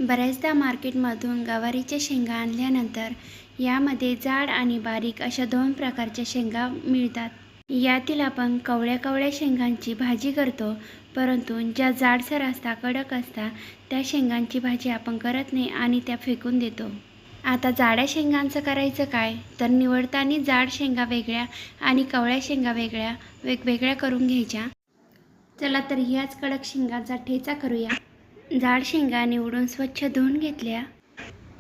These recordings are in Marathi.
बऱ्याचदा मार्केटमधून गवारीच्या शेंगा आणल्यानंतर यामध्ये जाड आणि बारीक अशा दोन प्रकारच्या शेंगा मिळतात. यातील आपण कवळ्या शेंगांची भाजी करतो, परंतु ज्या जाडसर असतात, कडक असतात त्या शेंगांची भाजी आपण करत नाही आणि त्या फेकून देतो. आता जाड्या शेंगांचं करायचं काय, तर निवडताना जाड शेंगा वेगळ्या आणि कवळ्या शेंगा वेगवेगळ्या करून घ्यायच्या. चला तर ह्याच कडक शेंगांचा ठेचा करूया. जाड शेंगा निवडून स्वच्छ धुवून घेतल्या.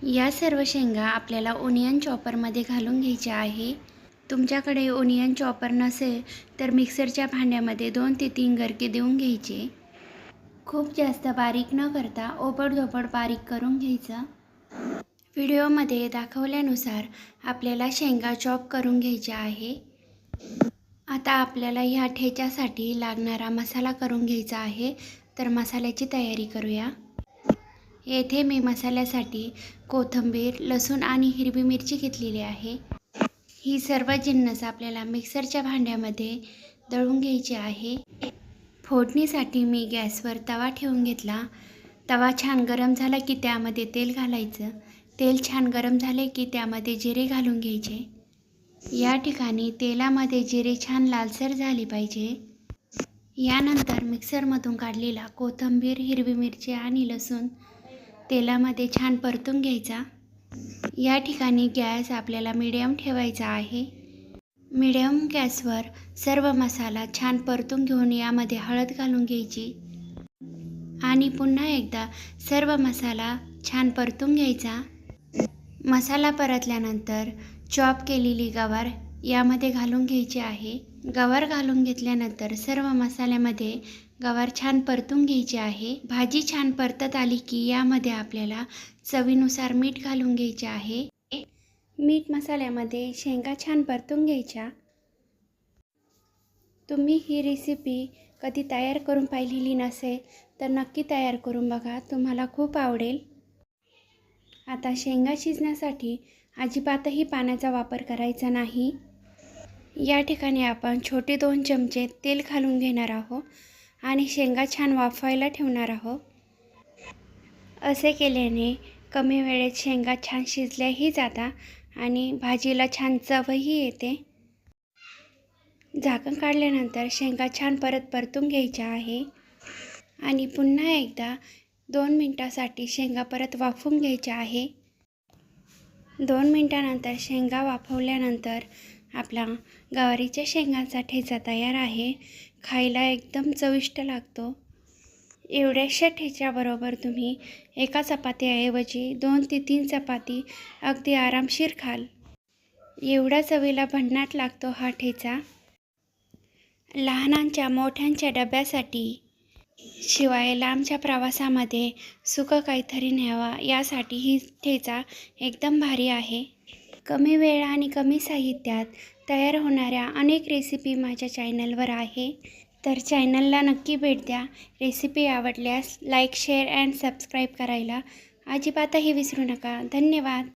या सर्व शेंगा आपल्याला ओनियन चॉपरमध्ये घालून घ्यायच्या आहे. तुमच्याकडे ओनियन चॉपर नसेल तर मिक्सरच्या भांड्यामध्ये 2 ते 3 गरके देऊन घ्यायचे. खूप जास्त बारीक न करता ओबडधोबड बारीक करून घ्यायचं. व्हिडिओमध्ये दाखवल्यानुसार आपल्याला शेंगा चॉप करून घ्यायच्या आहे. आता आपल्याला ह्या ठेच्यासाठी लागणारा मसाला करून घ्यायचा आहे, तर मसाल्याची तयारी करूया. येथे मी मसाल्यासाठी कोथिंबीर, लसूण आणि हिरवी मिरची घेतलेली आहे. ही सर्व जिन्नस आपल्याला मिक्सरच्या भांड्यामध्ये दळून घ्यायची आहे. फोडणीसाठी मी गॅसवर तवा ठेवून घेतला. तवा छान गरम झाला की त्यामध्ये तेल घालायचं. तेल छान गरम झाले की त्यामध्ये जिरे घालून घ्यायचे. या ठिकाणी तेलामध्ये जिरे छान लालसर झाली पाहिजे. यानंतर मिक्सरमधून काढलेला कोथिंबीर, हिरवी मिरची आणि लसूण तेलामध्ये छान परतून घ्यायचा. या ठिकाणी गॅस आपल्याला मीडियम ठेवायचा आहे. मीडियम गॅसवर सर्व मसाला छान परतून घेऊन यामध्ये हळद घालून घ्यायची आणि पुन्हा एकदा सर्व मसाला छान परतून घ्यायचा. मसाला परतल्यानंतर चॉप केलेली गवार यामध्ये घालून घ्यायची आहे. गवार घालून घेतल्यानंतर सर्व मसाल्यामध्ये गवार छान परतून घ्यायची आहे. भाजी छान परतत आली की यामध्ये आपल्याला चवीनुसार मीठ घालून घ्यायचे आहे. मीठ मसाल्यामध्ये शेंगा छान परतून घ्यायच्या. तुम्ही ही रेसिपी कधी तयार करून पाहिलेली नसेल तर नक्की तयार करून बघा, तुम्हाला खूप आवडेल. आता शेंगा शिजण्यासाठी अजिबातही पाण्याचा वापर करायचा नाही. या ठिकाणी आपण छोटे 2 चमचे तेल घालून घेणार आहोत आणि शेंगा छान वाफायला ठेवणार आहोत. असे केल्याने कमी वेळेत शेंगा छान शिजल्याही जातात आणि भाजीला छान चवही येते. झाकण काढल्यानंतर शेंगा छान परतून घ्यायच्या आहे आणि पुन्हा एकदा 2 मिनिटासाठी शेंगा परत वाफवून घ्यायच्या आहे. 2 मिनिटानंतर शेंगा वाफवल्यानंतर आपला गवारीच्या शेंगांचा ठेचा तयार आहे. खायला एकदम चविष्ट लागतो. एवढ्याशा ठेच्याबरोबर तुम्ही एका चपातीऐवजी 2 ते 3 चपाती अगदी आरामशीर खाल. एवढा चवीला भन्नाट लागतो हा ठेचा. लहानांच्या मोठ्यांच्या डब्यासाठी, शिवाय लांबच्या प्रवासामध्ये सुकं काहीतरी न्यावा यासाठी ही ठेचा एकदम भारी आहे. कमी वेळ आणि कमी साहित्यात तयार होणाऱ्या अनेक रेसिपी माझ्या चॅनलवर आहे, तर चॅनलला नक्की भेट द्या. रेसिपी आवडल्यास लाईक, शेअर अँड सबस्क्राईब करायला अजिबातही विसरू नका. धन्यवाद.